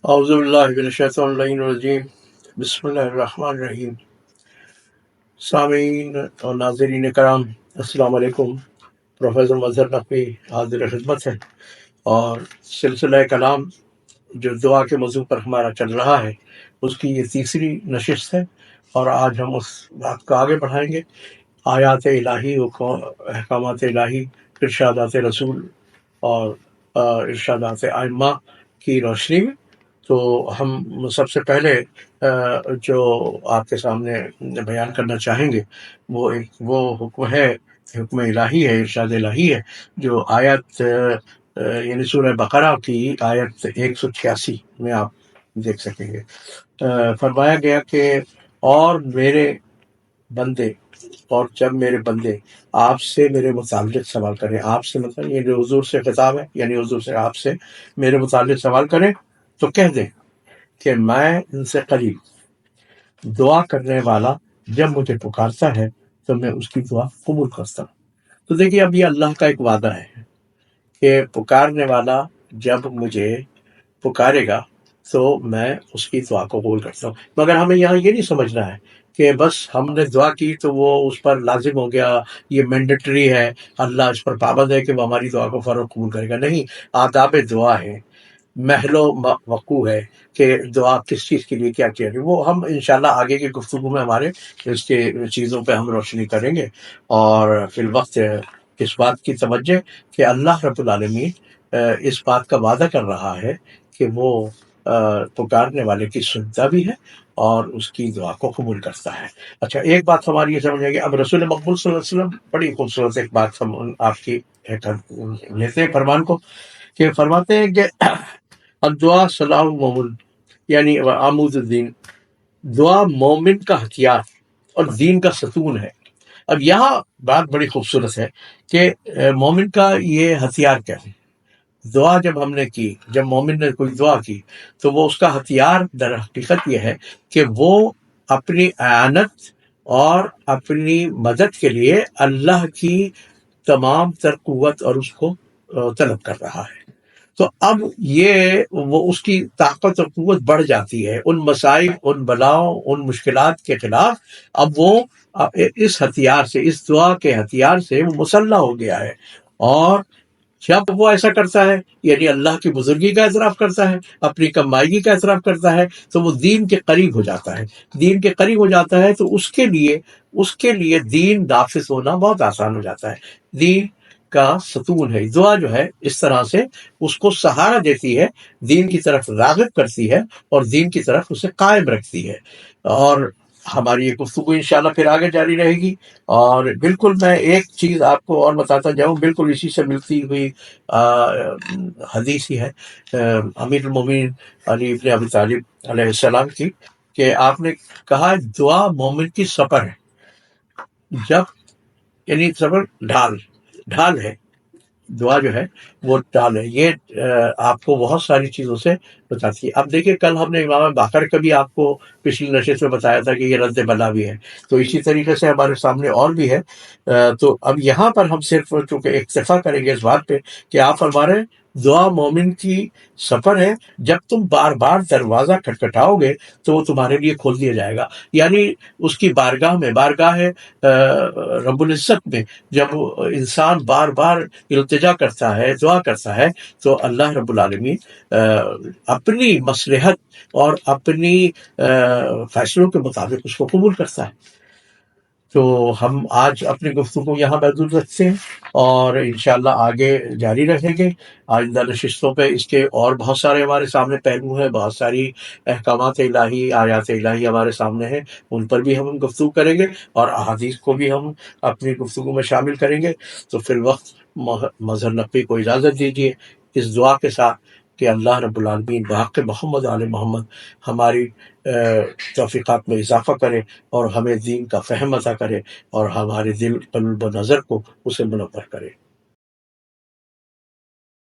اعوذ باللہ من الشیطان اللعین الرجیم بسم اللہ الرحمن الرحیم۔ سامعین اور ناظرین کرام، السلام علیکم۔ پروفیسر مظہر نقوی حاضر خدمت ہے، اور سلسلہ کلام جو دعا کے موضوع پر ہمارا چل رہا ہے اس کی یہ تیسری نشست ہے، اور آج ہم اس بات کو آگے بڑھائیں گے۔ آیات الہی، احکامات الہی، ارشادات رسول اور ارشادات ائمہ کی روشنی میں۔ تو ہم سب سے پہلے جو آپ کے سامنے بیان کرنا چاہیں گے وہ حکم ہے، حکم الہی ہے، ارشاد الہی ہے، جو آیت یعنی سورہ بقرہ کی آیت 186 میں آپ دیکھ سکیں گے۔ فرمایا گیا کہ اور میرے بندے، اور جب میرے بندے آپ سے میرے متعلق سوال کریں، آپ سے مطلب یہ جو حضور سے خطاب ہے، یعنی حضور سے آپ سے میرے متعلق سوال کریں تو کہہ دیں کہ میں ان سے قریب، دعا کرنے والا جب مجھے پکارتا ہے تو میں اس کی دعا قبول کرتا ہوں۔ تو دیکھیے، اب یہ اللہ کا ایک وعدہ ہے کہ پکارنے والا جب مجھے پکارے گا تو میں اس کی دعا کو قبول کرتا ہوں۔ مگر ہمیں یہاں یہ نہیں سمجھنا ہے کہ بس ہم نے دعا کی تو وہ اس پر لازم ہو گیا، یہ مینڈیٹری ہے، اللہ اس پر پابند ہے کہ وہ ہماری دعا کو فوراً قبول کرے گا۔ نہیں، آداب دعا ہے، محل و وقوع ہے کہ دعا کس چیز کے لیے کیا کیا جائے۔ وہ ہم انشاءاللہ آگے کی گفتگو میں ہمارے اس کے چیزوں پہ ہم روشنی کریں گے۔ اور فی الوقت اس بات کی توجہ کہ اللہ رب العالمین اس بات کا وعدہ کر رہا ہے کہ وہ پکارنے والے کی سنتا بھی ہے اور اس کی دعا کو قبول کرتا ہے۔ اچھا، ایک بات ہماری یہ سمجھ گے، اب رسول مقبول صلی اللہ علیہ وسلم بڑی خوبصورت ایک بات ہم آپ کی لیتے ہیں فرمان کو، کہ فرماتے ہیں کہ الدعا سلاح المومن، یعنی عمود الدین، دعا مومن کا ہتھیار اور دین کا ستون ہے۔ اب یہاں بات بڑی خوبصورت ہے کہ مومن کا یہ ہتھیار کیا ہے۔ دعا جب ہم نے کی، جب مومن نے کوئی دعا کی تو وہ اس کا ہتھیار در حقیقت یہ ہے کہ وہ اپنی اعانت اور اپنی مدد کے لیے اللہ کی تمام تر قوت اور اس کو طلب کر رہا ہے۔ تو اب یہ وہ اس کی طاقت اور قوت بڑھ جاتی ہے ان مسائل، ان بلاؤں، ان مشکلات کے خلاف۔ اب وہ اس ہتھیار سے، اس دعا کے ہتھیار سے وہ مسلح ہو گیا ہے، اور جب وہ ایسا کرتا ہے، یعنی اللہ کی بزرگی کا اعتراف کرتا ہے، اپنی کمائیگی کا اعتراف کرتا ہے، تو وہ دین کے قریب ہو جاتا ہے۔ دین کے قریب ہو جاتا ہے تو اس کے لیے دین نافذ ہونا بہت آسان ہو جاتا ہے۔ دین کا ستون ہے دعا، جو ہے اس طرح سے اس کو سہارا دیتی ہے، دین کی طرف راغب کرتی ہے اور دین کی طرف اسے قائم رکھتی ہے۔ اور ہماری یہ گفتگو انشاءاللہ پھر آگے جاری رہے گی۔ اور بالکل میں ایک چیز آپ کو اور بتاتا جاؤں، بالکل اسی سے ملتی ہوئی حدیث ہی ہے امیر المومنین علی ابن ابی طالب علیہ السلام کی، کہ آپ نے کہا دعا مومن کی سپر ہے۔ جب یعنی سپر ڈھال ہے، دعا جو ہے وہ ڈھال ہے۔ یہ آپ کو بہت ساری چیزوں سے بتاتی ہے۔ اب دیکھیے، کل ہم نے امام باقر کا بھی آپ کو پچھلی نشست میں بتایا تھا کہ یہ رد بلا بھی ہے، تو اسی طریقے سے ہمارے سامنے اور بھی ہے۔ تو اب یہاں پر ہم صرف چونکہ اکتفا کریں گے اس بات پہ کہ آپ فرما رہے ہیں دعا مومن کی سفر ہے، جب تم بار بار دروازہ کھٹکھٹاؤ گے تو وہ تمہارے لیے کھول دیا جائے گا۔ یعنی اس کی بارگاہ میں، بارگاہ رب العزت میں جب انسان بار بار التجا کرتا ہے، دعا کرتا ہے، تو اللہ رب العالمین اپنی مصلحت اور اپنی فیصلوں کے مطابق اس کو قبول کرتا ہے۔ تو ہم آج اپنی گفتگو یہاں محدود رکھتے ہیں، اور انشاءاللہ آگے جاری رہیں گے آئندہ نشستوں پہ۔ اس کے اور بہت سارے ہمارے سامنے پہلو ہیں، بہت ساری احکامات الہی، آیات الہی ہمارے سامنے ہیں، ان پر بھی ہم گفتگو کریں گے، اور احادیث کو بھی ہم اپنی گفتگو میں شامل کریں گے۔ تو فی الوقت مظہر نقوی کو اجازت دیجیے اس دعا کے ساتھ کہ اللہ رب العالمین بحق محمد آل محمد ہماری توفیقات میں اضافہ کرے، اور ہمیں دین کا فہم عطا کرے، اور ہمارے دل، قلب و نظر کو اسے منور کرے۔